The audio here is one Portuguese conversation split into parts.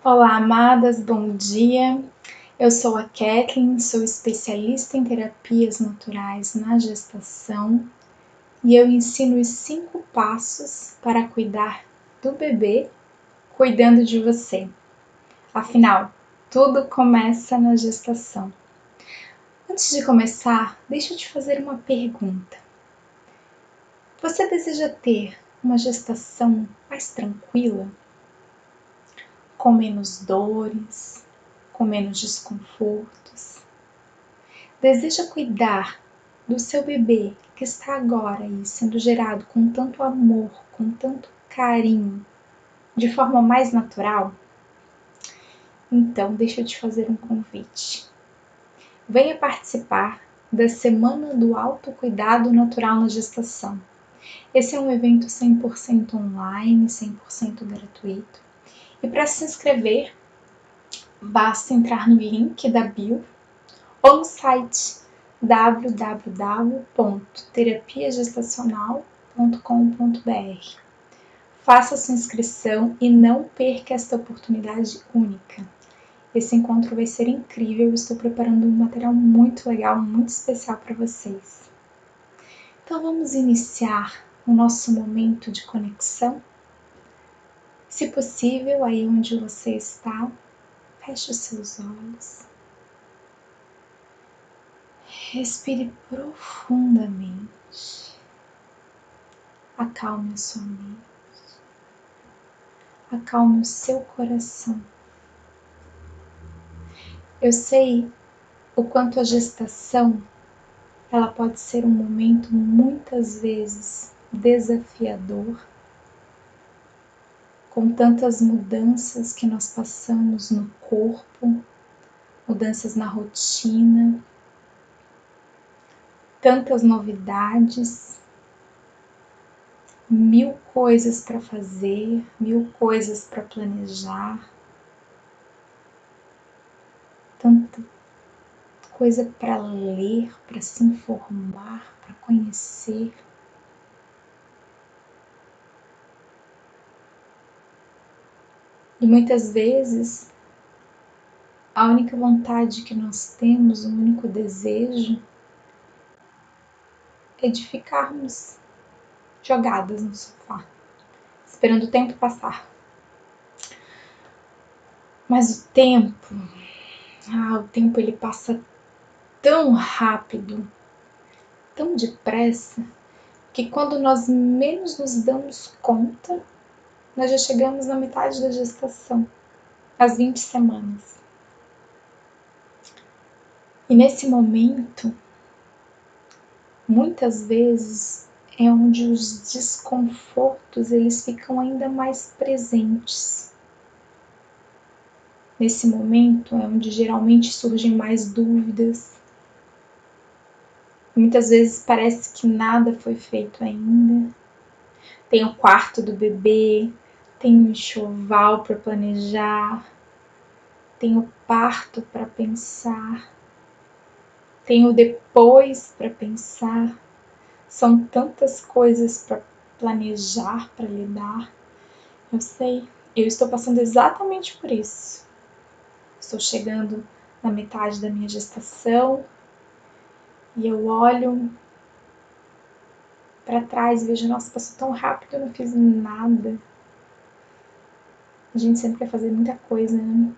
Olá, amadas, bom dia. Eu sou a Kathleen, sou especialista em terapias naturais na gestação e eu ensino os 5 passos para cuidar do bebê cuidando de você. Afinal, tudo começa na gestação. Antes de começar, deixa eu te fazer uma pergunta. Você deseja ter uma gestação mais tranquila? Com menos dores, com menos desconfortos? Deseja cuidar do seu bebê que está agora aí sendo gerado com tanto amor, com tanto carinho, de forma mais natural? Então, deixa eu te fazer um convite. Venha participar da Semana do Autocuidado Natural na Gestação. Esse é um evento 100% online, 100% gratuito. E para se inscrever, basta entrar no link da bio ou no site www.terapiagestacional.com.br. Faça sua inscrição e não perca esta oportunidade única. Esse encontro vai ser incrível, estou preparando um material muito legal, muito especial para vocês. Então vamos iniciar o nosso momento de conexão. Se possível, aí onde você está, feche os seus olhos. Respire profundamente. Acalme a sua mente. Acalme o seu coração. Eu sei o quanto a gestação ela pode ser um momento muitas vezes desafiador, com tantas mudanças que nós passamos no corpo, mudanças na rotina, tantas novidades, 1000 coisas para fazer, 1000 coisas para planejar, tanta coisa para ler, para se informar, para conhecer. E muitas vezes a única vontade que nós temos, o único desejo é de ficarmos jogadas no sofá, esperando o tempo passar. Mas o tempo ele passa tão rápido, tão depressa, que quando nós menos nos damos conta, nós já chegamos na metade da gestação, às 20 semanas. E nesse momento, muitas vezes é onde os desconfortos eles ficam ainda mais presentes. Nesse momento é onde geralmente surgem mais dúvidas. Muitas vezes parece que nada foi feito ainda. Tem o quarto do bebê, tem o enxoval para planejar, tem o parto para pensar, tem o depois para pensar. São tantas coisas para planejar, para lidar. Eu sei, eu estou passando exatamente por isso. Estou chegando na metade da minha gestação e eu olho para trás e vejo, nossa, passou tão rápido, eu não fiz nada. A gente sempre quer fazer muita coisa, né?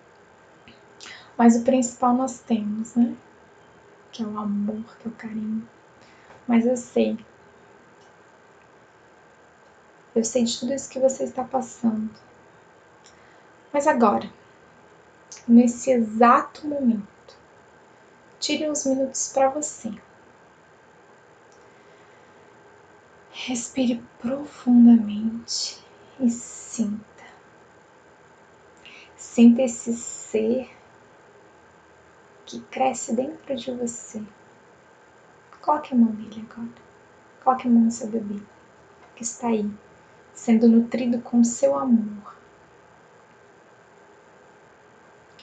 Mas o principal nós temos, né? Que é o amor, que é o carinho. Mas eu sei de tudo isso que você está passando. Mas agora, nesse exato momento, tire uns minutos para você. Respire profundamente e sinta. Sinta esse ser que cresce dentro de você. Coloque a mão nele agora. Coloque a mão no seu bebê, que está aí, sendo nutrido com seu amor.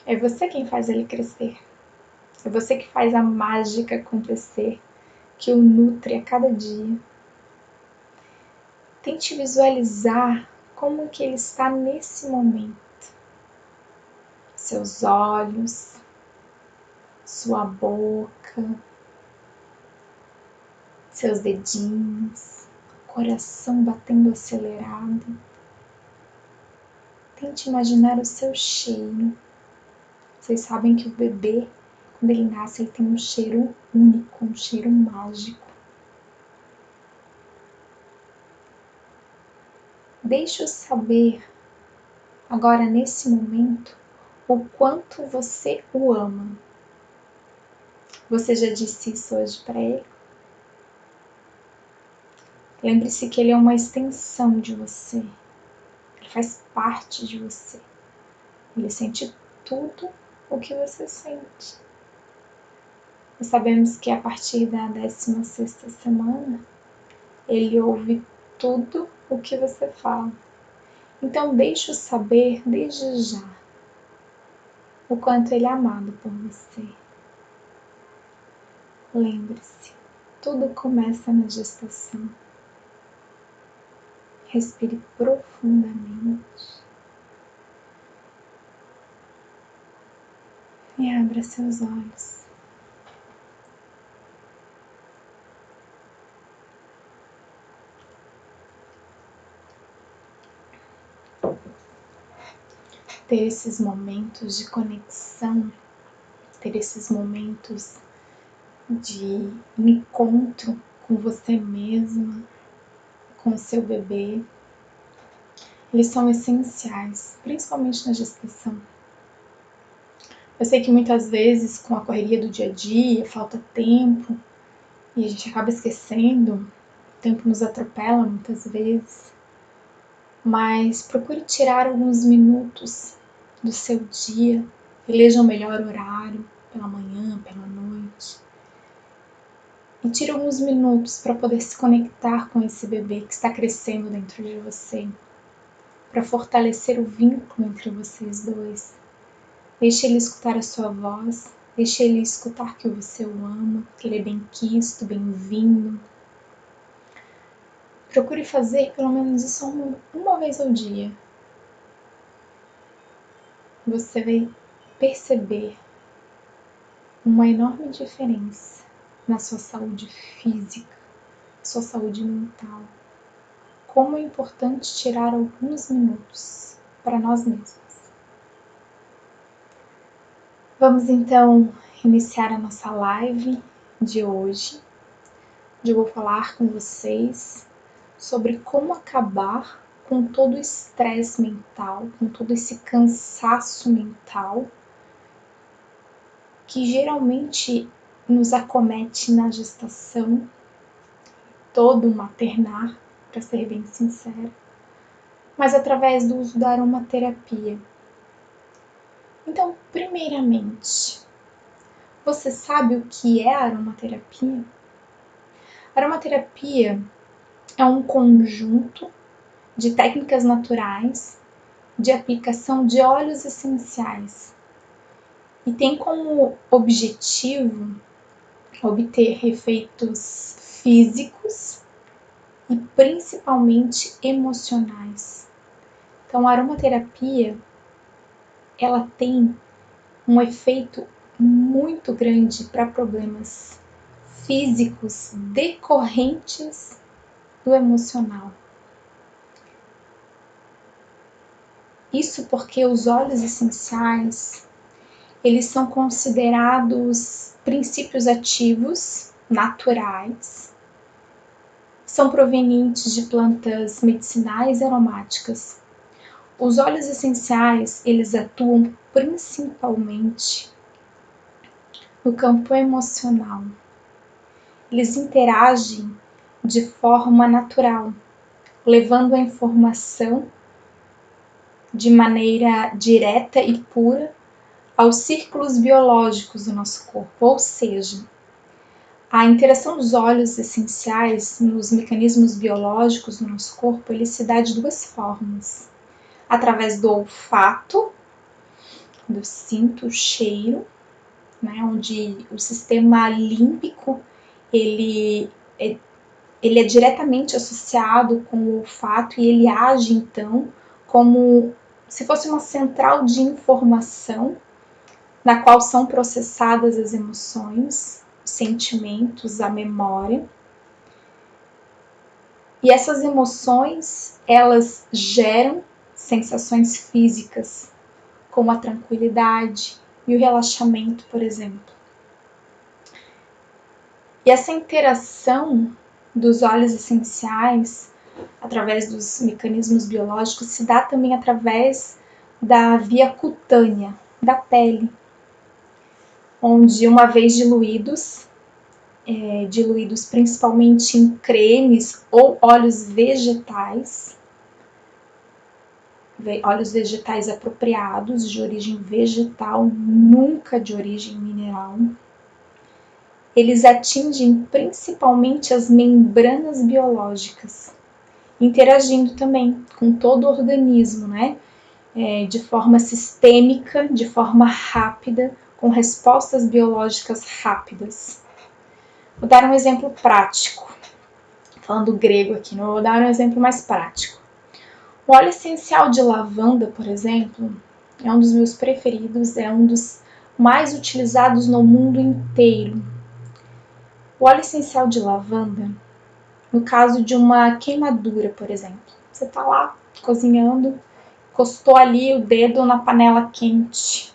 É você quem faz ele crescer. É você que faz a mágica acontecer, que o nutre a cada dia. Tente visualizar como que ele está nesse momento. seus olhos, sua boca, seus dedinhos, coração batendo acelerado. Tente imaginar o seu cheiro. Vocês sabem que o bebê, quando ele nasce, ele tem um cheiro único, um cheiro mágico. Deixe-o saber, agora nesse momento, o quanto você o ama. Você já disse isso hoje para ele? Lembre-se que ele é uma extensão de você. Ele faz parte de você. Ele sente tudo o que você sente. Nós sabemos que a partir da 16ª semana, ele ouve tudo o que você fala. Então deixe-o saber desde já o quanto ele é amado por você. Lembre-se, tudo começa na gestação. Respire profundamente e abra seus olhos. Ter esses momentos de conexão, ter esses momentos de encontro com você mesma, com o seu bebê, eles são essenciais, principalmente na gestação. Eu sei que muitas vezes, com a correria do dia a dia, falta tempo e a gente acaba esquecendo, o tempo nos atropela muitas vezes, mas procure tirar alguns minutos do seu dia, eleja o melhor horário, pela manhã, pela noite, e tire alguns minutos para poder se conectar com esse bebê que está crescendo dentro de você, para fortalecer o vínculo entre vocês dois. Deixe ele escutar a sua voz, deixe ele escutar que você o ama, que ele é bem-quisto, bem-vindo. Procure fazer pelo menos isso uma vez ao dia. Você vai perceber uma enorme diferença na sua saúde física, sua saúde mental. Como é importante tirar alguns minutos para nós mesmos. Vamos então iniciar a nossa live de hoje, onde eu vou falar com vocês sobre como acabar com todo o estresse mental, com todo esse cansaço mental que geralmente nos acomete na gestação, todo o maternar, para ser bem sincera, mas através do uso da aromaterapia. Então, primeiramente, você sabe o que é a aromaterapia? A aromaterapia é um conjunto de técnicas naturais de aplicação de óleos essenciais e tem como objetivo obter efeitos físicos e principalmente emocionais. Então, a aromaterapia ela tem um efeito muito grande para problemas físicos decorrentes do emocional. Isso porque os óleos essenciais, eles são considerados princípios ativos naturais, são provenientes de plantas medicinais e aromáticas. Os óleos essenciais, eles atuam principalmente no campo emocional. Eles interagem de forma natural, levando a informação de maneira direta e pura aos círculos biológicos do nosso corpo, ou seja, a interação dos óleos essenciais nos mecanismos biológicos do nosso corpo, ele se dá de duas formas. Através do olfato, do cinto, cheiro, né, onde o sistema límbico ele é diretamente associado com o olfato e ele age então como se fosse uma central de informação na qual são processadas as emoções, os sentimentos, a memória. E essas emoções, elas geram sensações físicas, como a tranquilidade e o relaxamento, por exemplo. E essa interação dos óleos essenciais, através dos mecanismos biológicos, se dá também através da via cutânea, da pele, onde, uma vez diluídos principalmente em cremes ou óleos vegetais apropriados, de origem vegetal, nunca de origem mineral. Eles atingem principalmente as membranas biológicas, interagindo também com todo o organismo, né? De forma sistêmica, de forma rápida, com respostas biológicas rápidas. Vou dar um exemplo prático. Falando grego aqui, não vou dar um exemplo mais prático. O óleo essencial de lavanda, por exemplo, é um dos meus preferidos, é um dos mais utilizados no mundo inteiro. O óleo essencial de lavanda, no caso de uma queimadura, por exemplo, você está lá cozinhando, encostou ali o dedo na panela quente.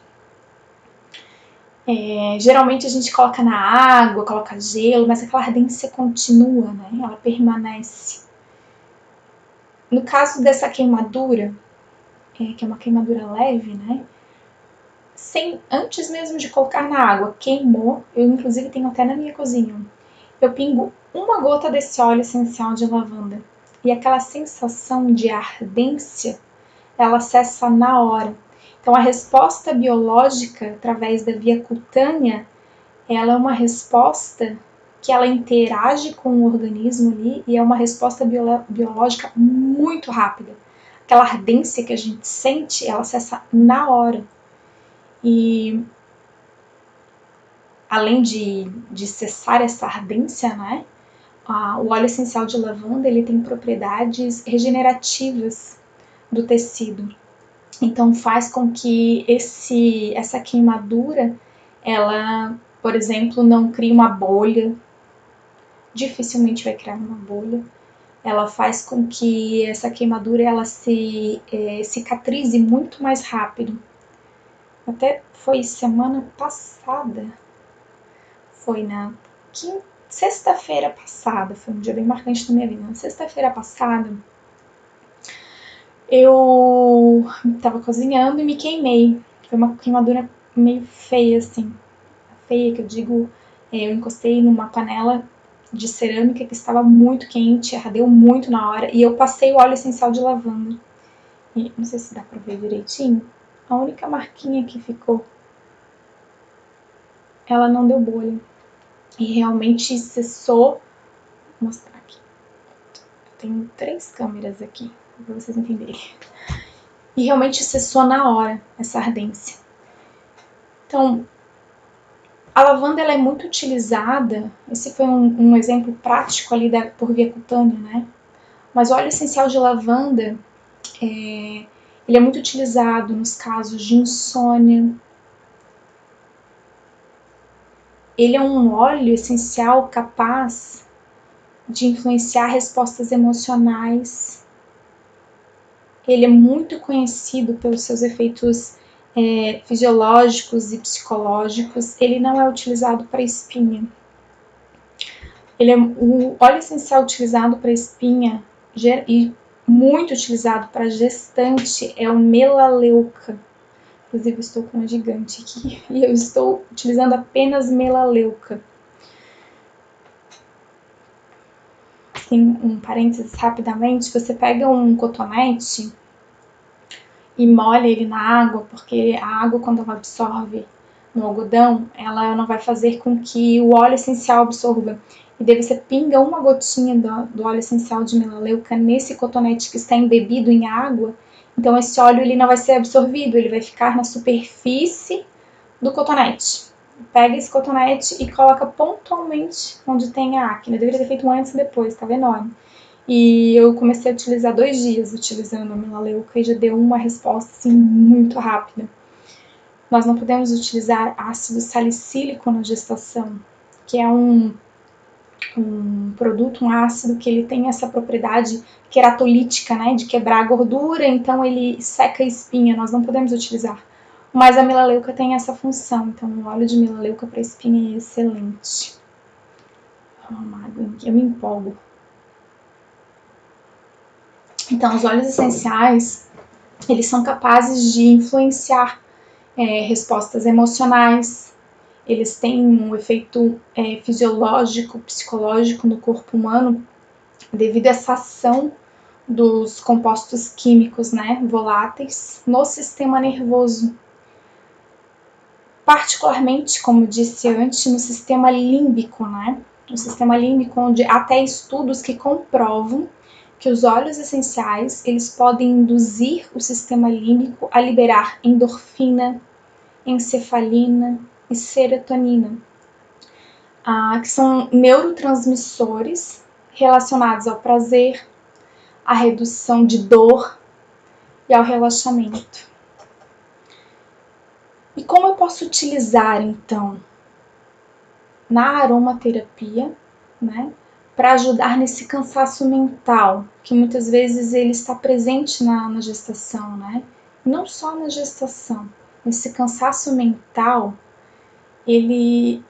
Geralmente a gente coloca na água, coloca gelo, mas aquela ardência continua, né? Ela permanece. No caso dessa queimadura, que é uma queimadura leve, né? Antes mesmo de colocar na água, queimou, eu inclusive tenho até na minha cozinha, eu pingo uma gota desse óleo essencial de lavanda e aquela sensação de ardência, ela cessa na hora. Então a resposta biológica através da via cutânea, ela é uma resposta que ela interage com o organismo ali e é uma resposta biológica muito rápida. Aquela ardência que a gente sente, ela cessa na hora. E além de cessar essa ardência, né, o óleo essencial de lavanda, ele tem propriedades regenerativas do tecido. Então faz com que essa queimadura, ela, por exemplo, não crie uma bolha, dificilmente vai criar uma bolha. Ela faz com que essa queimadura ela se cicatrize muito mais rápido. Até foi semana passada, foi na sexta-feira passada, foi um dia bem marcante na minha vida. Na sexta-feira passada, eu tava cozinhando e me queimei. Foi uma queimadura meio feia, assim. Feia, que eu digo, eu encostei numa panela de cerâmica que estava muito quente, ardeu muito na hora, e eu passei o óleo essencial de lavanda. E não sei se dá pra ver direitinho, a única marquinha que ficou, ela não deu bolha. E realmente cessou. Vou mostrar aqui. Tem 3 câmeras aqui, pra vocês entenderem. E realmente cessou na hora essa ardência. Então, a lavanda ela é muito utilizada, esse foi um exemplo prático ali por via cutânea, né? Mas o óleo essencial de lavanda, ele é muito utilizado nos casos de insônia. Ele é um óleo essencial capaz de influenciar respostas emocionais. Ele é muito conhecido pelos seus efeitos fisiológicos e psicológicos. Ele não é utilizado para espinha. O óleo essencial utilizado para espinha e muito utilizado para gestante é o melaleuca. Inclusive, eu estou com uma gigante aqui e eu estou utilizando apenas melaleuca. Assim, um parênteses rapidamente, você pega um cotonete e molha ele na água, porque a água, quando ela absorve no algodão, ela não vai fazer com que o óleo essencial absorva. E daí você pinga uma gotinha do óleo essencial de melaleuca nesse cotonete que está embebido em água, então esse óleo ele não vai ser absorvido, ele vai ficar na superfície do cotonete. Pega esse cotonete e coloca pontualmente onde tem a acne. Eu deveria ter feito um antes e depois, tava enorme. E eu comecei a utilizar 2 dias utilizando a melaleuca e já deu uma resposta assim muito rápida. Nós não podemos utilizar ácido salicílico na gestação, que é um produto, um ácido que ele tem essa propriedade queratolítica, né, de quebrar a gordura, então ele seca a espinha, nós não podemos utilizar. Mas a melaleuca tem essa função, então o óleo de melaleuca para espinha é excelente. Eu me empolgo. Então, os óleos essenciais, eles são capazes de influenciar respostas emocionais, eles têm um efeito fisiológico, psicológico no corpo humano devido a essa ação dos compostos químicos, né, voláteis no sistema nervoso. Particularmente, como disse antes, no sistema límbico, né? No sistema límbico, onde até estudos que comprovam que os óleos essenciais, eles podem induzir o sistema límbico a liberar endorfina, encefalina e serotonina, que são neurotransmissores relacionados ao prazer, à redução de dor e ao relaxamento. E como eu posso utilizar, então, na aromaterapia, né, para ajudar nesse cansaço mental, que muitas vezes ele está presente na gestação, né? Não só na gestação. Esse cansaço mental, ele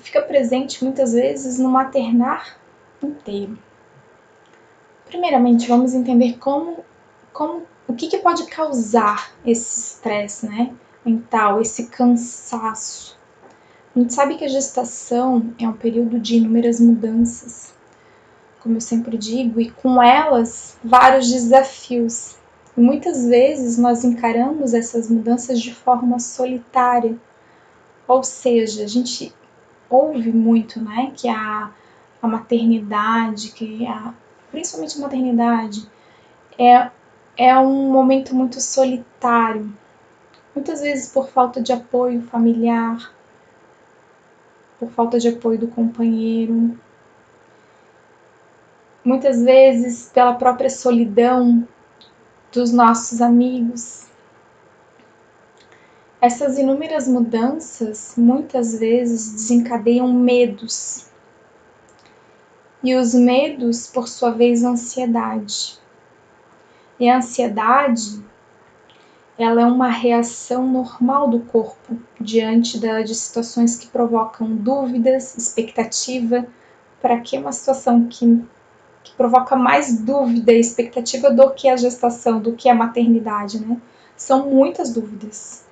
fica presente muitas vezes no maternar inteiro. Primeiramente, vamos entender o que pode causar esse estresse, né, mental, esse cansaço. A gente sabe que a gestação é um período de inúmeras mudanças, como eu sempre digo, e com elas vários desafios. E muitas vezes nós encaramos essas mudanças de forma solitária, ou seja, a gente ouve muito, né, que a maternidade, principalmente a maternidade, é um momento muito solitário, muitas vezes por falta de apoio familiar, por falta de apoio do companheiro, muitas vezes pela própria solidão dos nossos amigos. Essas inúmeras mudanças muitas vezes desencadeiam medos. E os medos, por sua vez, ansiedade. E a ansiedade, ela é uma reação normal do corpo diante de situações que provocam dúvidas, expectativa. Para que uma situação que provoca mais dúvida e expectativa do que a gestação, do que a maternidade, né? São muitas dúvidas.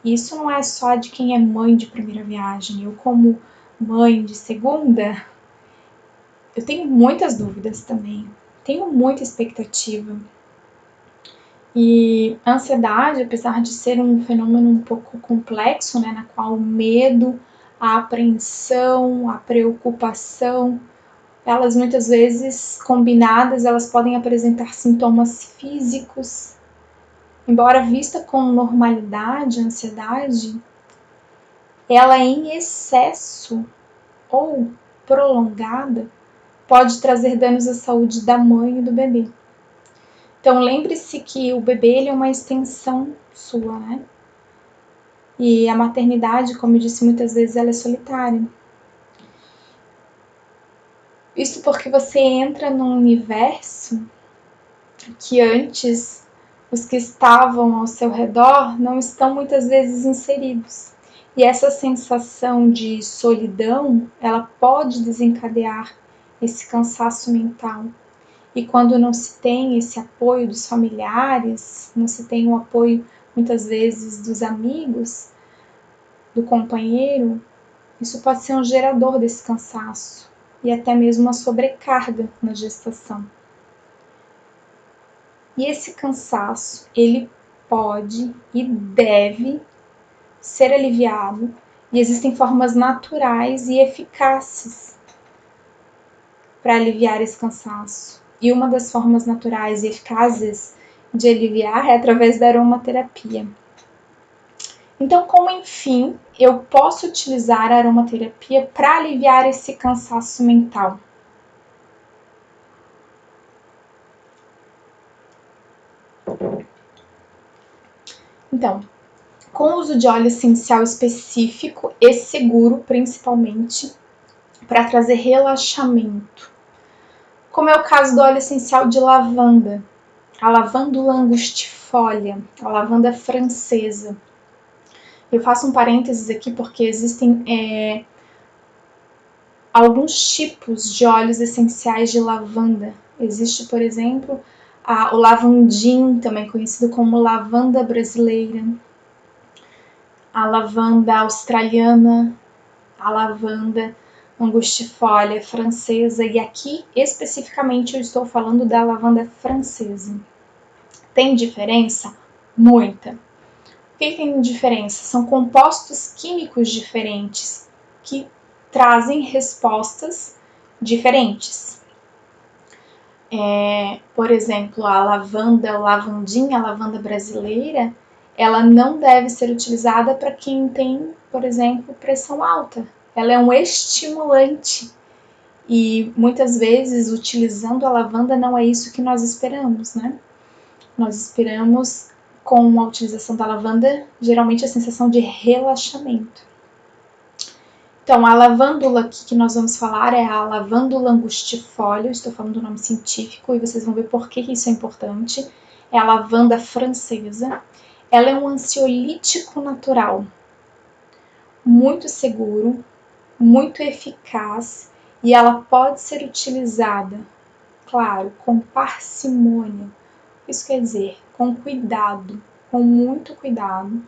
E isso não é só de quem é mãe de primeira viagem. Eu, como mãe de segunda, eu tenho muitas dúvidas também. Tenho muita expectativa. E a ansiedade, apesar de ser um fenômeno um pouco complexo, né, na qual o medo, a apreensão, a preocupação, elas muitas vezes combinadas, elas podem apresentar sintomas físicos. Embora vista com normalidade, a ansiedade, ela em excesso ou prolongada pode trazer danos à saúde da mãe e do bebê. Então lembre-se que o bebê ele é uma extensão sua, né? E a maternidade, como eu disse muitas vezes, ela é solitária. Isso porque você entra num universo que antes os que estavam ao seu redor não estão muitas vezes inseridos. E essa sensação de solidão, ela pode desencadear esse cansaço mental. E quando não se tem esse apoio dos familiares, não se tem o apoio muitas vezes dos amigos, do companheiro, isso pode ser um gerador desse cansaço e até mesmo uma sobrecarga na gestação. E esse cansaço, ele pode e deve ser aliviado, e existem formas naturais e eficazes para aliviar esse cansaço. E uma das formas naturais e eficazes de aliviar é através da aromaterapia. Então, como enfim, eu posso utilizar a aromaterapia para aliviar esse cansaço mental? Então, com o uso de óleo essencial específico e seguro, principalmente, para trazer relaxamento. Como é o caso do óleo essencial de lavanda, a lavandula angustifolia, a lavanda francesa. Eu faço um parênteses aqui porque existem alguns tipos de óleos essenciais de lavanda. Existe, por exemplo, o lavandim, também conhecido como lavanda brasileira, a lavanda australiana, a lavanda angustifolia francesa, e aqui especificamente eu estou falando da lavanda francesa. Tem diferença? Muita. O que tem diferença? São compostos químicos diferentes que trazem respostas diferentes. Por exemplo, a lavanda, o lavandim, a lavanda brasileira, ela não deve ser utilizada para quem tem, por exemplo, pressão alta. Ela é um estimulante e muitas vezes utilizando a lavanda não é isso que nós esperamos, né? Nós esperamos com a utilização da lavanda geralmente a sensação de relaxamento. Então, a lavândula aqui que nós vamos falar é a lavândula angustifolia, estou falando do nome científico e vocês vão ver por que isso é importante. É a lavanda francesa. Ela é um ansiolítico natural, muito seguro, muito eficaz e ela pode ser utilizada, claro, com parcimônia. Isso quer dizer, com cuidado, com muito cuidado,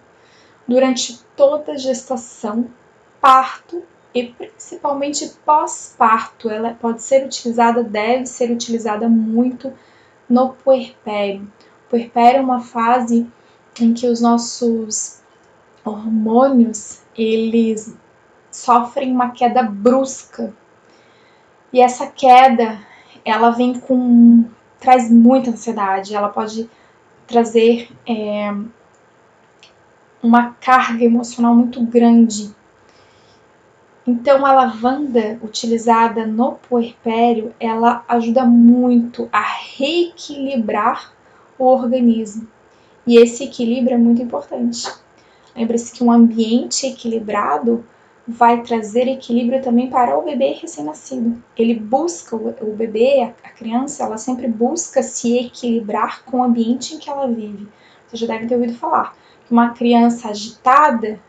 durante toda a gestação, parto e principalmente pós-parto. Ela pode ser utilizada, deve ser utilizada muito no puerpério. O puerpério é uma fase em que os nossos hormônios, eles sofrem uma queda brusca. E essa queda, ela traz muita ansiedade, ela pode trazer uma carga emocional muito grande. Então, a lavanda utilizada no puerpério, ela ajuda muito a reequilibrar o organismo. E esse equilíbrio é muito importante. Lembre-se que um ambiente equilibrado vai trazer equilíbrio também para o bebê recém-nascido. Ele busca, o bebê, a criança, ela sempre busca se equilibrar com o ambiente em que ela vive. Vocês já devem ter ouvido falar que uma criança agitada,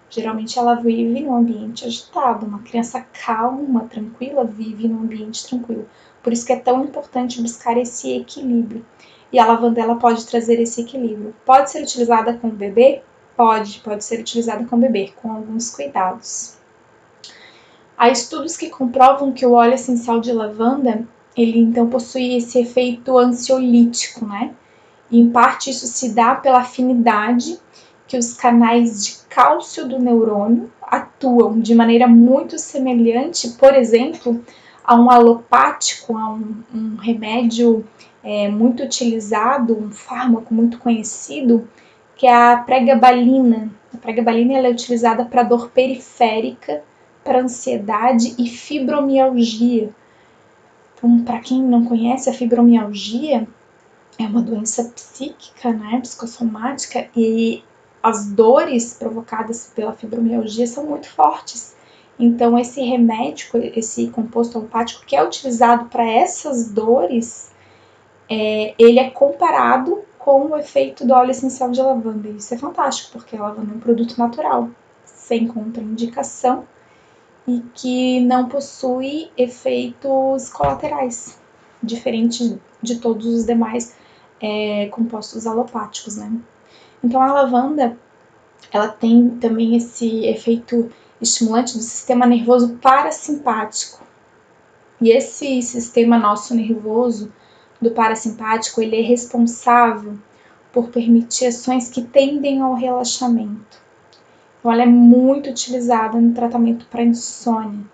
geralmente ela vive num ambiente agitado. Uma criança calma, tranquila, vive num ambiente tranquilo. Por isso que é tão importante buscar esse equilíbrio. E a lavanda ela pode trazer esse equilíbrio. Pode ser utilizada com o bebê? Pode ser utilizada com o bebê, com alguns cuidados. Há estudos que comprovam que o óleo essencial de lavanda, ele então possui esse efeito ansiolítico, né? E em parte isso se dá pela afinidade que os canais de cálcio do neurônio atuam de maneira muito semelhante, por exemplo, a um alopático, a um remédio muito utilizado, um fármaco muito conhecido, que é a pregabalina. A pregabalina ela é utilizada para dor periférica, para ansiedade e fibromialgia. Então, para quem não conhece, a fibromialgia é uma doença psíquica, né, psicossomática, e as dores provocadas pela fibromialgia são muito fortes. Então, esse remédio, esse composto alopático que é utilizado para essas dores, ele é comparado com o efeito do óleo essencial de lavanda. E isso é fantástico, porque a lavanda é um produto natural, sem contraindicação, e que não possui efeitos colaterais, diferente de todos os demais compostos alopáticos, né? Então a lavanda, ela tem também esse efeito estimulante do sistema nervoso parasimpático. E esse sistema nosso nervoso do parasimpático, ele é responsável por permitir ações que tendem ao relaxamento. Então ela é muito utilizada no tratamento para insônia.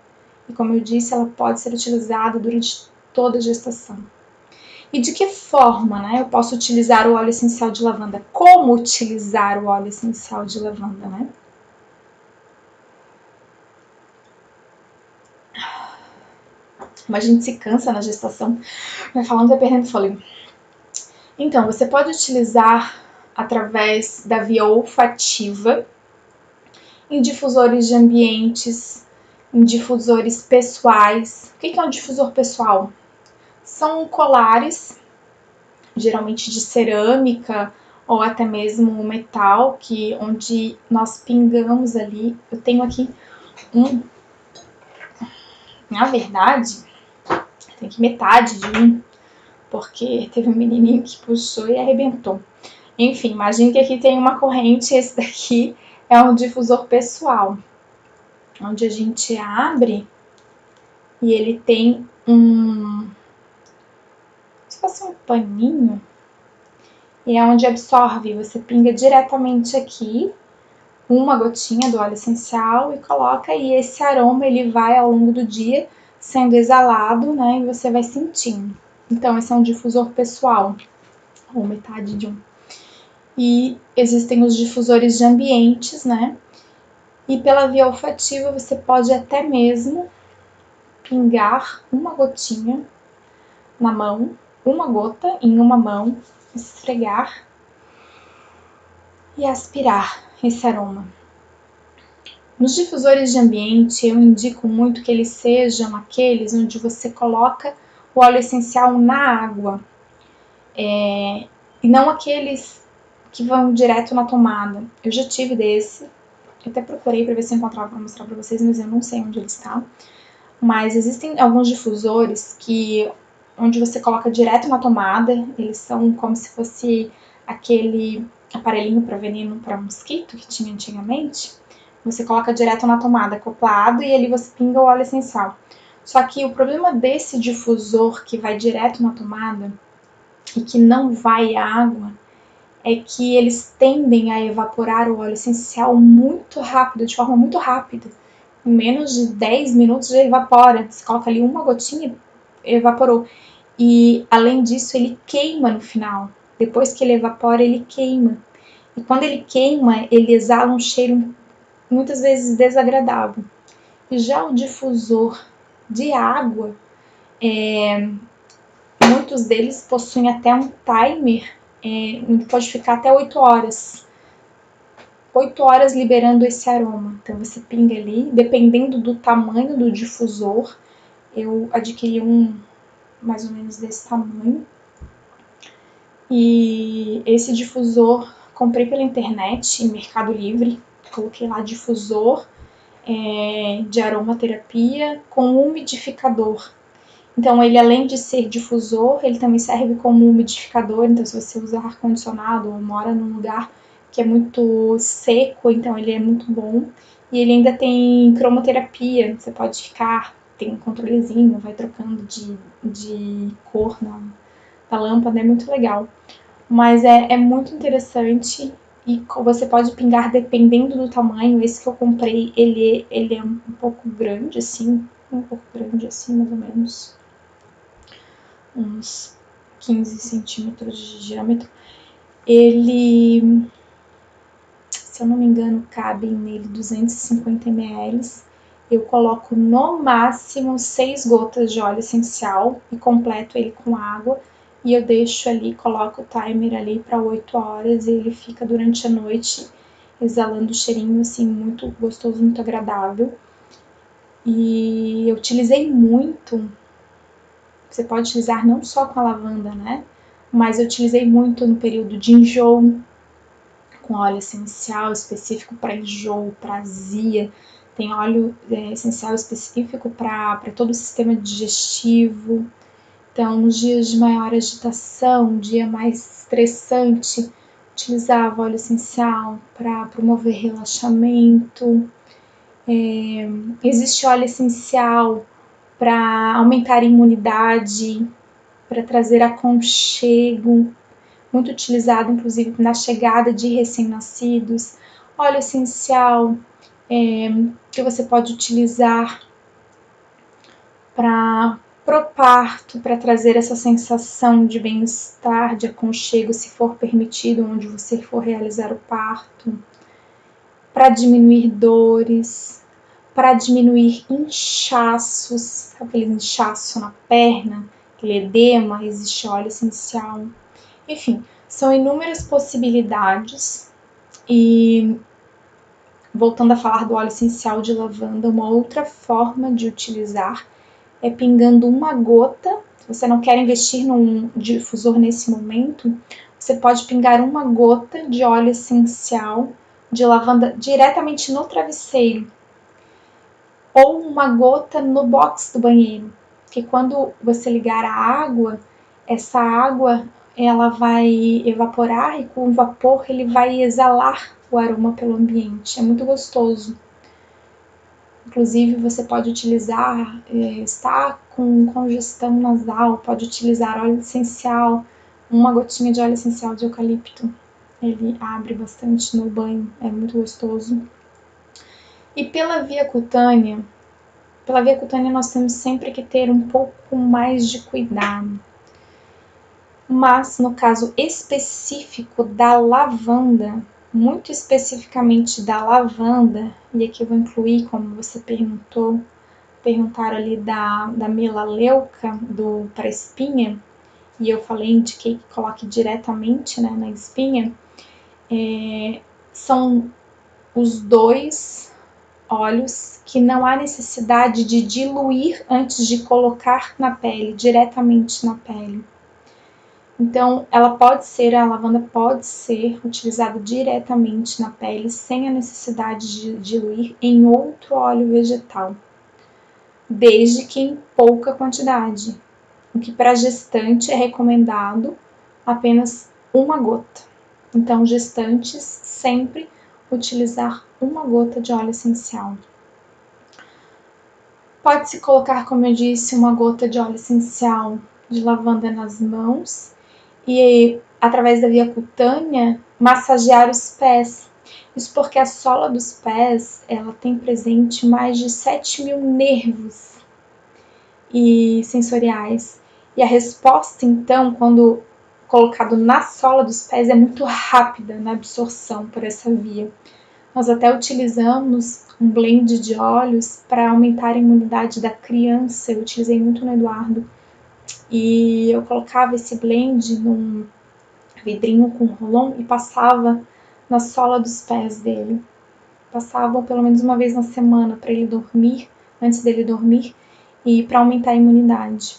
E como eu disse, ela pode ser utilizada durante toda a gestação. E de que forma, né, eu posso utilizar o óleo essencial de lavanda? Como utilizar o óleo essencial de lavanda, né? Como a gente se cansa na gestação, vai falando, vai perdendo fôlego. Então, você pode utilizar através da via olfativa, em difusores de ambientes, em difusores pessoais. O que é um difusor pessoal? São colares, geralmente de cerâmica ou até mesmo metal, onde nós pingamos ali. Eu tenho aqui na verdade, tem aqui metade de um, porque teve um menininho que puxou e arrebentou. Enfim, imagine que aqui tem uma corrente, esse daqui é um difusor pessoal, onde a gente abre e ele tem se fosse um paninho, e é onde absorve. Você pinga diretamente aqui uma gotinha do óleo essencial e coloca, e esse aroma ele vai ao longo do dia sendo exalado, né, e você vai sentindo. Então esse é um difusor pessoal, ou metade de um. E existem os difusores de ambientes, né, e pela via olfativa você pode até mesmo pingar uma gotinha na mão, uma gota em uma mão, esfregar e aspirar esse aroma. Nos difusores de ambiente, eu indico muito que eles sejam aqueles onde você coloca o óleo essencial na água, e não aqueles que vão direto na tomada. Eu já tive desse, eu até procurei para ver se eu encontrava para mostrar para vocês, mas eu não sei onde ele está. Mas existem alguns difusores onde você coloca direto na tomada, eles são como se fosse aquele aparelhinho para veneno para mosquito que tinha antigamente. Você coloca direto na tomada, acoplado, e ali você pinga o óleo essencial. Só que o problema desse difusor que vai direto na tomada e que não vai água é que eles tendem a evaporar o óleo essencial muito rápido, de forma muito rápida. Em menos de 10 minutos já evapora. Você coloca ali uma gotinha, evaporou. E além disso, ele queima no final. Depois que ele evapora, ele queima. E quando ele queima, ele exala um cheiro muitas vezes desagradável. E já o difusor de água, muitos deles possuem até um timer, onde pode ficar até 8 horas. 8 horas liberando esse aroma. Então você pinga ali, dependendo do tamanho do difusor. Eu adquiri um mais ou menos desse tamanho. E esse difusor comprei pela internet, em Mercado Livre. Coloquei lá difusor de aromaterapia com umidificador. Então ele, além de ser difusor, ele também serve como umidificador. Então se você usa ar-condicionado ou mora num lugar que é muito seco, então ele é muito bom. E ele ainda tem cromoterapia, você pode ficar, tem um controlezinho, vai trocando de cor na lâmpada, é muito legal. Mas é muito interessante e você pode pingar dependendo do tamanho. Esse que eu comprei, ele é um pouco grande assim, mais ou menos, uns 15 centímetros de diâmetro. Ele, se eu não me engano, cabem nele 250 ml. Eu coloco no máximo 6 gotas de óleo essencial e completo ele com água. E eu deixo ali, coloco o timer ali para 8 horas e ele fica durante a noite exalando o cheirinho assim muito gostoso, muito agradável. E eu utilizei muito, você pode utilizar não só com a lavanda, né? Mas eu utilizei muito no período de enjoo, com óleo essencial específico para enjoo, para azia. Tem óleo essencial específico para todo o sistema digestivo. Então, nos dias de maior agitação, um dia mais estressante, utilizava óleo essencial para promover relaxamento. Existe óleo essencial para aumentar a imunidade, para trazer aconchego, muito utilizado inclusive na chegada de recém-nascidos. Óleo essencial que você pode utilizar para pro parto, para trazer essa sensação de bem-estar, de aconchego, se for permitido, onde você for realizar o parto, para diminuir dores, para diminuir inchaços, aquele inchaço na perna, aquele edema, existe óleo essencial. Enfim, são inúmeras possibilidades. E voltando a falar do óleo essencial de lavanda, uma outra forma de utilizar é pingando uma gota. Se você não quer investir num difusor nesse momento, você pode pingar uma gota de óleo essencial de lavanda diretamente no travesseiro ou uma gota no box do banheiro, que quando você ligar a água, essa água ela vai evaporar e com o vapor ele vai exalar o aroma pelo ambiente. É muito gostoso. Inclusive você pode utilizar, está com congestão nasal, pode utilizar óleo essencial, uma gotinha de óleo essencial de eucalipto. Ele abre bastante no banho, é muito gostoso. E pela via cutânea nós temos sempre que ter um pouco mais de cuidado. Mas no caso específico da lavanda, muito especificamente da lavanda, e aqui eu vou incluir, como você perguntaram ali da melaleuca para espinha, e eu falei, indiquei que coloque diretamente, né, na espinha, são os dois óleos que não há necessidade de diluir antes de colocar na pele, diretamente na pele. Então, a lavanda pode ser utilizada diretamente na pele sem a necessidade de diluir em outro óleo vegetal, desde que em pouca quantidade, o que para gestante é recomendado apenas uma gota. Então, gestantes sempre utilizar uma gota de óleo essencial. Pode-se colocar, como eu disse, uma gota de óleo essencial de lavanda nas mãos e, através da via cutânea, massagear os pés. Isso porque a sola dos pés ela tem presente mais de 7.000 nervos e sensoriais. E a resposta, então, quando colocado na sola dos pés, é muito rápida na absorção por essa via. Nós até utilizamos um blend de óleos para aumentar a imunidade da criança. Eu utilizei muito no Eduardo. E eu colocava esse blend num vidrinho com rolon e passava na sola dos pés dele. Passava pelo menos uma vez na semana para ele dormir, antes dele dormir, e para aumentar a imunidade.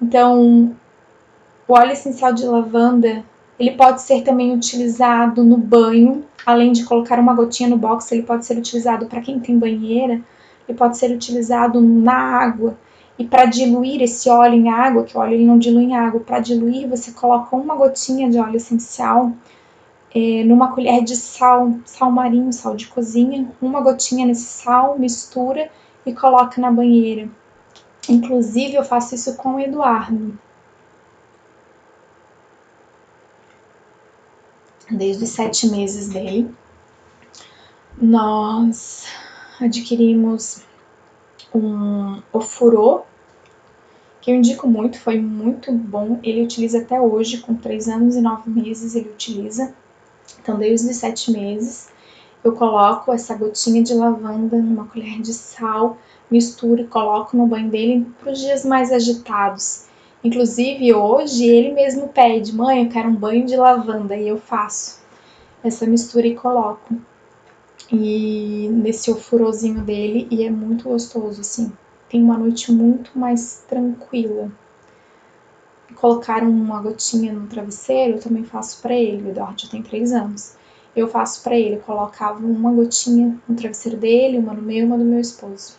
Então, o óleo essencial de lavanda, ele pode ser também utilizado no banho, além de colocar uma gotinha no box, ele pode ser utilizado para quem tem banheira, ele pode ser utilizado na água. E para diluir esse óleo em água, que o óleo ele não dilui em água, para diluir você coloca uma gotinha de óleo essencial numa colher de sal marinho, sal de cozinha, uma gotinha nesse sal, mistura e coloca na banheira. Inclusive eu faço isso com o Eduardo. Desde os 7 meses dele. Nós adquirimos um ofurô, que eu indico muito, foi muito bom. Ele utiliza até hoje, com 3 anos e 9 meses ele utiliza. Então, desde os 7 meses, eu coloco essa gotinha de lavanda numa colher de sal, misturo e coloco no banho dele para os dias mais agitados. Inclusive, hoje, ele mesmo pede, mãe, eu quero um banho de lavanda, e eu faço essa mistura e coloco e nesse ofurôzinho dele, e é muito gostoso, assim. Tem uma noite muito mais tranquila. Colocar uma gotinha no travesseiro, eu também faço para ele. O Eduardo já tem 3 anos. Eu faço para ele, eu colocava uma gotinha no travesseiro dele, uma no meu e uma do meu esposo.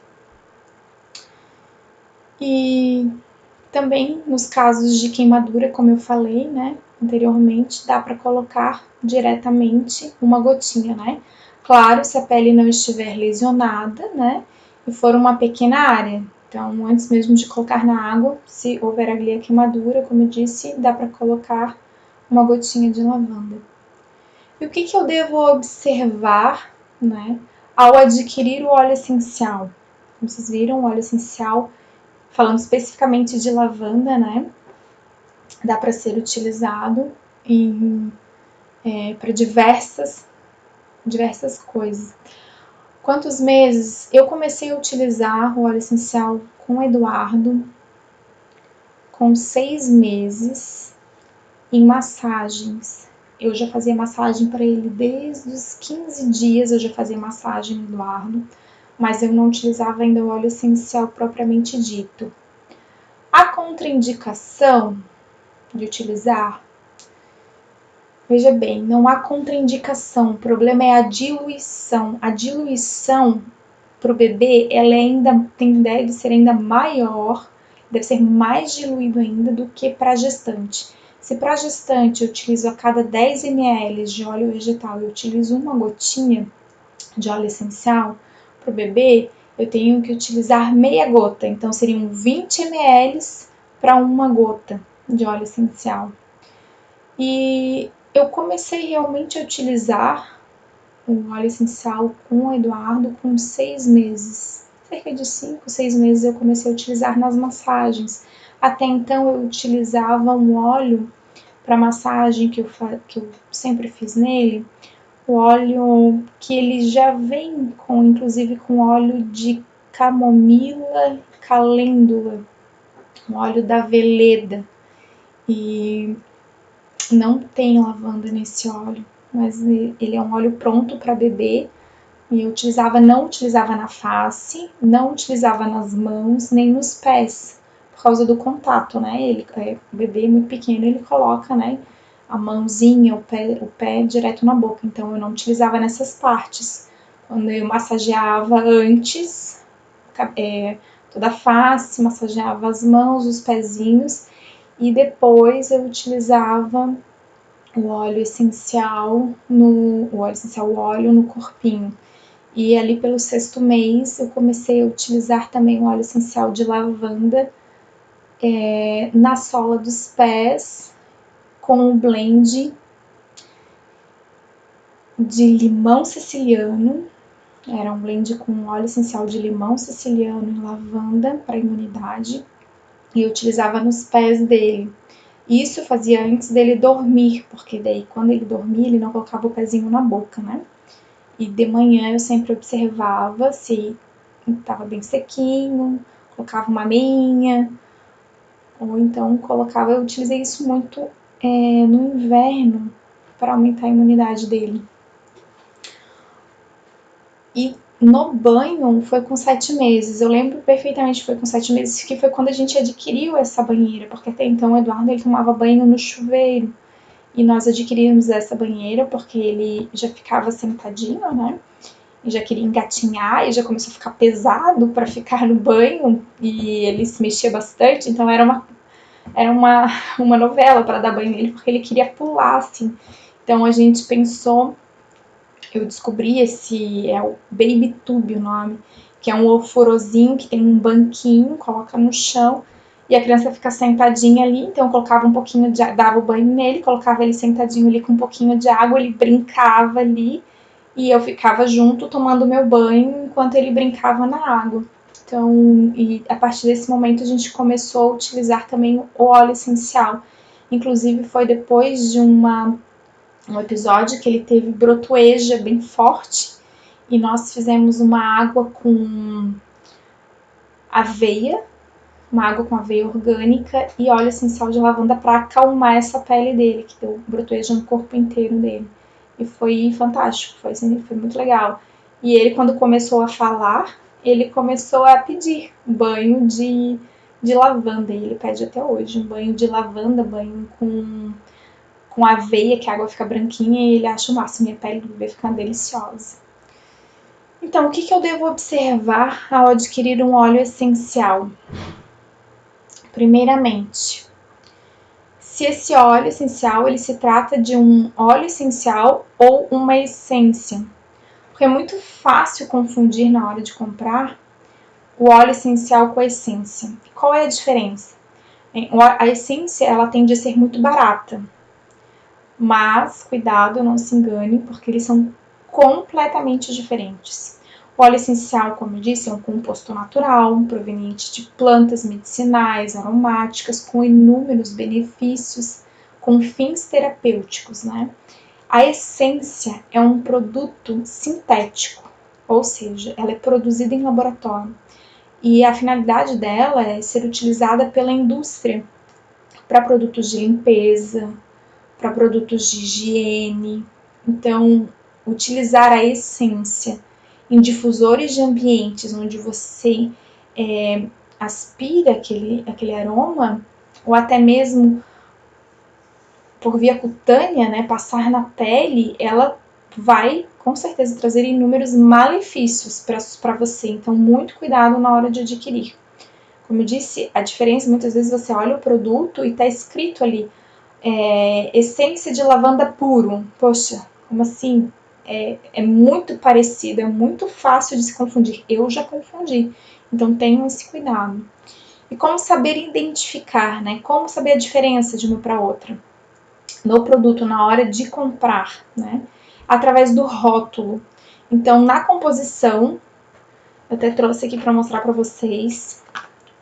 E também nos casos de queimadura, como eu falei, né, anteriormente, dá para colocar diretamente uma gotinha, né? Claro, se a pele não estiver lesionada, né, e for uma pequena área. Então, antes mesmo de colocar na água, se houver ali a queimadura, como eu disse, dá para colocar uma gotinha de lavanda. E o que eu devo observar, né, ao adquirir o óleo essencial? Como vocês viram, o óleo essencial, falando especificamente de lavanda, né, dá para ser utilizado para diversas coisas. Quantos meses? Eu comecei a utilizar o óleo essencial com o Eduardo com 6 meses. em massagens. Eu já fazia massagem para ele desde os 15 dias, eu já fazia massagem no Eduardo, mas eu não utilizava ainda o óleo essencial propriamente dito. A contraindicação de utilizar, veja bem, não há contraindicação, o problema é a diluição. A diluição para o bebê, ela deve ser ainda maior, deve ser mais diluído ainda do que para a gestante. Se para a gestante eu utilizo a cada 10 ml de óleo vegetal, eu utilizo uma gotinha de óleo essencial, para o bebê, eu tenho que utilizar meia gota, então seriam 20 ml para uma gota de óleo essencial. E eu comecei realmente a utilizar o óleo essencial com o Eduardo com 6 meses. Cerca de 5, 6 meses eu comecei a utilizar nas massagens. Até então eu utilizava um óleo para massagem que eu sempre fiz nele, o óleo que ele já vem com, inclusive com óleo de camomila calêndula, um óleo da Veleda, e não tem lavanda nesse óleo, mas ele é um óleo pronto para bebê, e eu não utilizava na face, não utilizava nas mãos, nem nos pés, por causa do contato, né? O bebê é muito pequeno, ele coloca, né, a mãozinha, o pé direto na boca, então eu não utilizava nessas partes. Quando eu massageava antes, toda a face, massageava as mãos, os pezinhos, e depois eu utilizava o óleo essencial, o óleo no corpinho. E ali pelo 6º mês eu comecei a utilizar também o óleo essencial de lavanda na sola dos pés, com um blend de limão siciliano. Era um blend com óleo essencial de limão siciliano e lavanda para imunidade. E eu utilizava nos pés dele. Isso eu fazia antes dele dormir, porque daí quando ele dormia ele não colocava o pezinho na boca, né? E de manhã eu sempre observava se estava bem sequinho, colocava uma meinha, ou então eu utilizei isso muito no inverno para aumentar a imunidade dele. E no banho foi com 7 meses, eu lembro perfeitamente que foi com 7 meses, que foi quando a gente adquiriu essa banheira, porque até então o Eduardo ele tomava banho no chuveiro, e nós adquirimos essa banheira porque ele já ficava sentadinho, né? E já queria engatinhar e já começou a ficar pesado para ficar no banho, e ele se mexia bastante, então era uma novela para dar banho nele, porque ele queria pular, assim. Então a gente pensou, eu descobri é o Baby Tube o nome, que é um oforozinho que tem um banquinho, coloca no chão, e a criança fica sentadinha ali, então eu colocava um pouquinho dava o banho nele, colocava ele sentadinho ali com um pouquinho de água, ele brincava ali, e eu ficava junto tomando meu banho enquanto ele brincava na água. Então, e a partir desse momento a gente começou a utilizar também o óleo essencial. Inclusive foi depois de um episódio que ele teve brotoeja bem forte, e nós fizemos uma água com aveia orgânica e óleo essencial de lavanda para acalmar essa pele dele, que deu brotoeja no corpo inteiro dele. E foi fantástico, foi muito legal. E ele, quando começou a falar, ele começou a pedir banho de lavanda, e ele pede até hoje um banho de lavanda, banho com aveia, que a água fica branquinha, e ele acha o máximo, e a pele do bebê fica deliciosa. Então, o que eu devo observar ao adquirir um óleo essencial? Primeiramente, se esse óleo essencial ele se trata de um óleo essencial ou uma essência, porque é muito fácil confundir na hora de comprar o óleo essencial com a essência. Qual é a diferença? A essência ela tende a ser muito barata, mas cuidado, não se engane, porque eles são completamente diferentes. O óleo essencial, como eu disse, é um composto natural, proveniente de plantas medicinais, aromáticas, com inúmeros benefícios, com fins terapêuticos, né? A essência é um produto sintético, ou seja, ela é produzida em laboratório, e a finalidade dela é ser utilizada pela indústria para produtos de limpeza, para produtos de higiene. Então, utilizar a essência em difusores de ambientes onde você aspira aquele aroma, ou até mesmo por via cutânea, né, passar na pele, ela vai com certeza trazer inúmeros malefícios para você. Então, muito cuidado na hora de adquirir. Como eu disse, a diferença, muitas vezes você olha o produto e está escrito ali, essência de lavanda puro. Poxa, como assim? É muito parecido, é muito fácil de se confundir. Eu já confundi. Então, tenham esse cuidado. E como saber identificar, né? Como saber a diferença de uma para outra no produto na hora de comprar, né? Através do rótulo. Então, na composição, eu até trouxe aqui para mostrar para vocês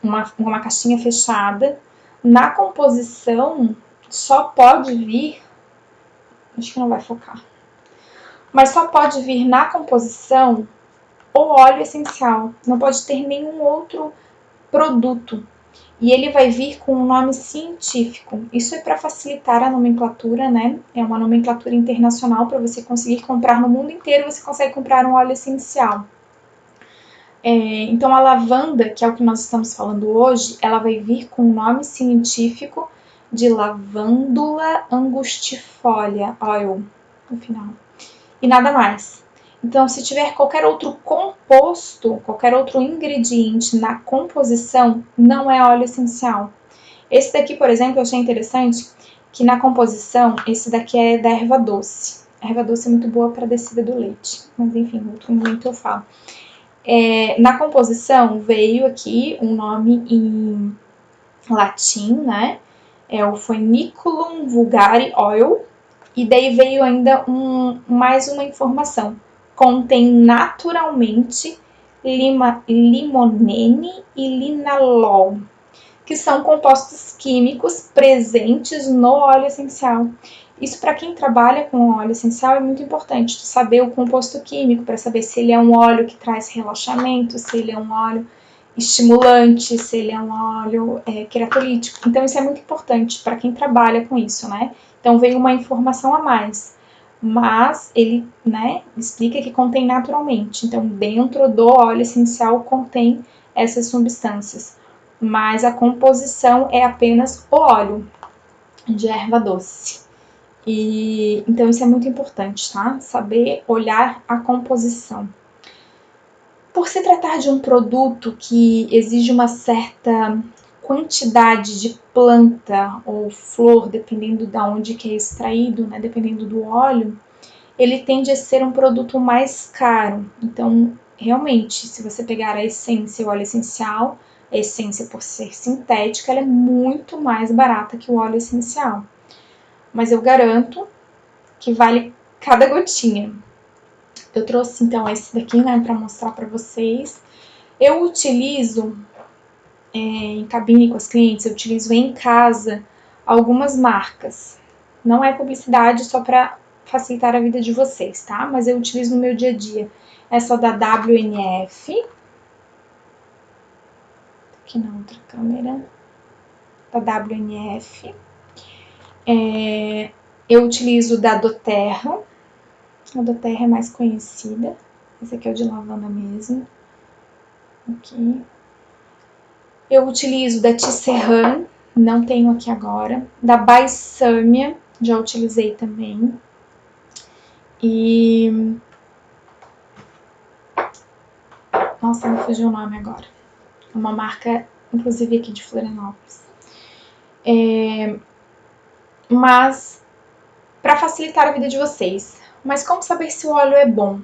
uma caixinha fechada. Na composição, só pode vir, acho que não vai focar, mas só pode vir na composição o óleo essencial, não pode ter nenhum outro produto. E ele vai vir com um nome científico. Isso é para facilitar a nomenclatura, né? É uma nomenclatura internacional para você conseguir comprar no mundo inteiro. Você consegue comprar um óleo essencial. Então, a lavanda, que é o que nós estamos falando hoje, ela vai vir com o nome científico de Lavandula angustifolia oil, no final. E nada mais. Então, se tiver qualquer outro composto, qualquer outro ingrediente na composição, não é óleo essencial. Esse daqui, por exemplo, eu achei interessante que na composição, esse daqui é da erva doce. A erva doce é muito boa para a descida do leite, mas enfim, em outro momento eu falo. Na composição veio aqui um nome em latim, né? É o Foeniculum vulgare oil. E daí veio ainda mais uma informação. Contém naturalmente limonene e linalol, que são compostos químicos presentes no óleo essencial. Isso, para quem trabalha com óleo essencial, é muito importante saber o composto químico, para saber se ele é um óleo que traz relaxamento, se ele é um óleo estimulante, se ele é um óleo queratolítico. Então, isso é muito importante para quem trabalha com isso, né? Então, veio uma informação a mais. Mas ele, né, explica que contém naturalmente. Então, dentro do óleo essencial contém essas substâncias. Mas a composição é apenas o óleo de erva doce. E então isso é muito importante, tá? Saber olhar a composição. Por se tratar de um produto que exige uma certa quantidade de planta ou flor, dependendo de onde que é extraído, né? Dependendo do óleo, ele tende a ser um produto mais caro. Então, realmente, se você pegar a essência, o óleo essencial, a essência, por ser sintética, ela é muito mais barata que o óleo essencial. Mas eu garanto que vale cada gotinha. Eu trouxe então esse daqui, né, para mostrar para vocês. Eu utilizo em cabine com as clientes, eu utilizo em casa algumas marcas. Não é publicidade, só para facilitar a vida de vocês, tá? Mas eu utilizo no meu dia a dia. Essa da WNF. Aqui na outra câmera. Da WNF. Eu utilizo da doTERRA. A doTERRA é mais conhecida. Esse aqui é o de lavanda mesmo. Aqui. Eu utilizo da Tisserand, não tenho aqui agora. Da Balsamia, já utilizei também. E... nossa, me fugiu o nome agora. É uma marca, inclusive aqui de Florianópolis. Mas, para facilitar a vida de vocês. Mas como saber se o óleo é bom?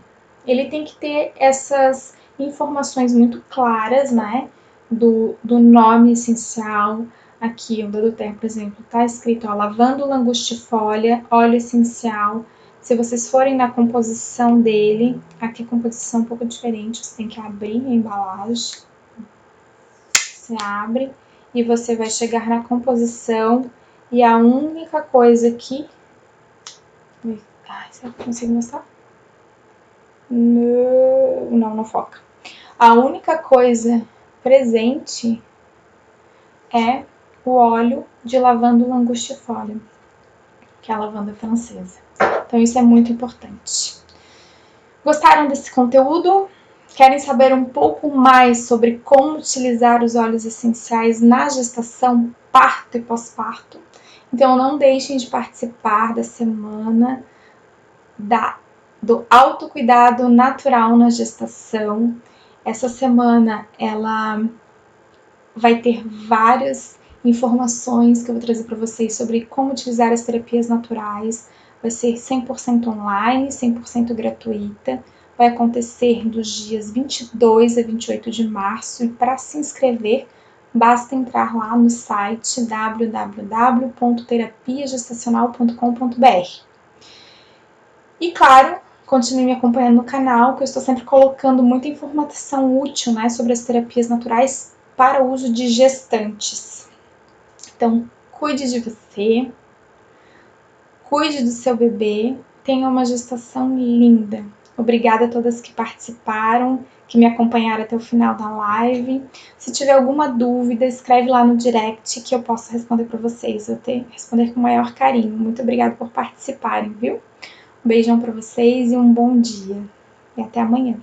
Ele tem que ter essas informações muito claras, né? Do nome essencial. Aqui, o da doTERRA, por exemplo, tá escrito, ó, lavanda angustifolia, óleo essencial. Se vocês forem na composição dele, aqui a composição é um pouco diferente, você tem que abrir a embalagem. Você abre e você vai chegar na composição e a única coisa que... ai, será que eu consigo mostrar? Não foca. A única coisa presente é o óleo de lavanda angustifolia. que é a lavanda francesa. Então isso é muito importante. Gostaram desse conteúdo? Querem saber um pouco mais sobre como utilizar os óleos essenciais na gestação, parto e pós-parto? Então não deixem de participar da semana do autocuidado natural na gestação. Essa semana ela vai ter várias informações que eu vou trazer para vocês sobre como utilizar as terapias naturais. Vai ser 100% online, 100% gratuita. Vai acontecer dos dias 22 a 28 de março. E para se inscrever, basta entrar lá no site www.terapiagestacional.com.br. E claro, continue me acompanhando no canal, que eu estou sempre colocando muita informação útil, né, sobre as terapias naturais para o uso de gestantes. Então, cuide de você, cuide do seu bebê, tenha uma gestação linda. Obrigada a todas que participaram, que me acompanharam até o final da live. Se tiver alguma dúvida, escreve lá no direct que eu posso responder para vocês. Eu vou responder com o maior carinho. Muito obrigada por participarem, viu? Um beijão para vocês e um bom dia. E até amanhã.